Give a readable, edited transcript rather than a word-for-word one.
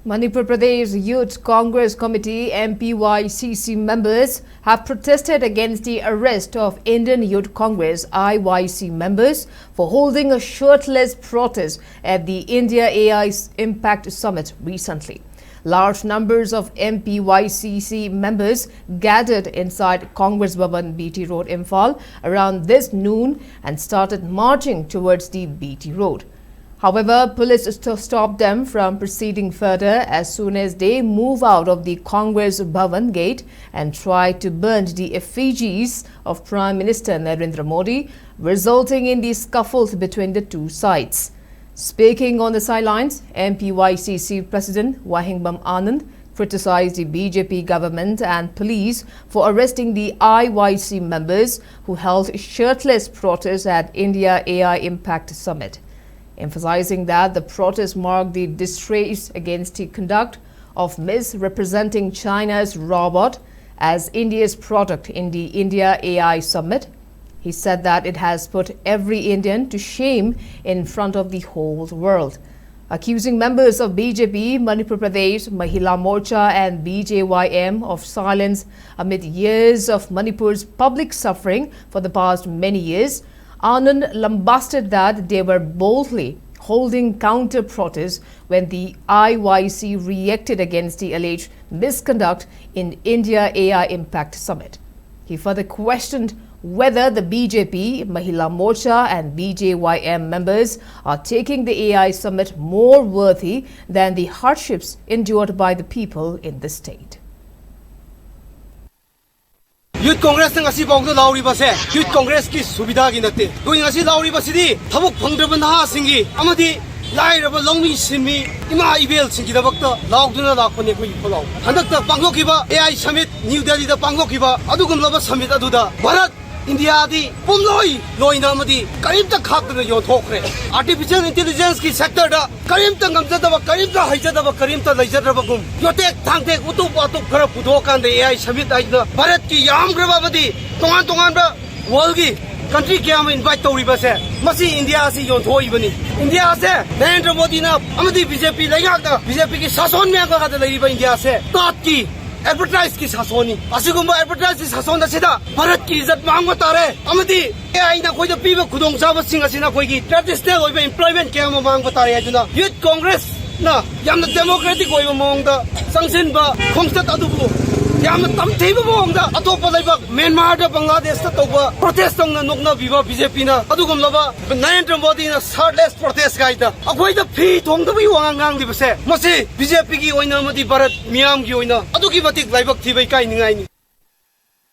Manipur Pradesh Youth Congress Committee MPYCC members have protested against the arrest of Indian Youth Congress IYC members for holding a shirtless protest at the India AI Impact Summit recently. Large numbers of MPYCC members gathered inside Congress Bhavan BT Road, Imphal around this noon and started marching towards the BT Road. However, police stopped them from proceeding further as soon as they move out of the Congress Bhavan gate and tried to burn the effigies of Prime Minister Narendra Modi, resulting in the scuffles between the two sides. Speaking on the sidelines, MPYCC President Wahingbam Anand criticized the BJP government and police for arresting the IYC members who held shirtless protests at India AI Impact Summit, emphasizing that the protest marked the disgrace against the conduct of misrepresenting China's robot as India's product in the India AI Summit. He said that it has put every Indian to shame in front of the whole world, accusing members of BJP, Manipur Pradesh, Mahila Morcha and BJYM of silence amid years of Manipur's public suffering for the past many years. Anand lambasted that they were boldly holding counter-protests when the IYC reacted against the alleged misconduct in India AI Impact Summit. He further questioned whether the BJP, Mahila Morcha and BJYM members are taking the AI Summit more worthy than the hardships endured by the people in the state. Youth Congress ng asi bawda lauri base Youth Congress ki subida gi nate going asi lauri basidi thabuk phangdraba na singi amadi lairaba longmi simi ima ibel singi dabakta lauduna lakpane koi pholaw handakta pangokhiba AI Summit New Delhi da pangokhiba adugumlaba summit aduda Bharat India di pumloi loina amadi karimta khakna yo thokre artificial intelligence ki sector da karimta ngamjadaba karimta haijadaba karimta laijadraba gum yotek thangte utu patuk khara pudhokan de AI Summit aina Bharat ki yamgraba badi tongan ba world ki country kya ma invite tori base masi India si yo thoi bani India se Narendra Modi na amadi BJP laiyak da BJP ki sason me ka da lai ba India se tat ki advertise ki sasoni asigumba advertise ki sasona sida Bharat ki izzat mangwa tare amadi ai na koi da piba khudong chaba singa sina koi ki traditional oiba employment kya ma mangwa tare ajuna Youth Congress na yamna democratic oiba mongda sangsin ba khomstat adubu yamna tamtheiba mongda atopa laiba Myanmar da Bangladesh ta toba protest tongna nokna biba BJP na adugum laba Narendra Modi na shirtless protest gaida akoi da phi thongda bi wangang dibase masi BJP ki oina madi Bharat miyam ki oina adugi batik laibak thibai kai ningai ni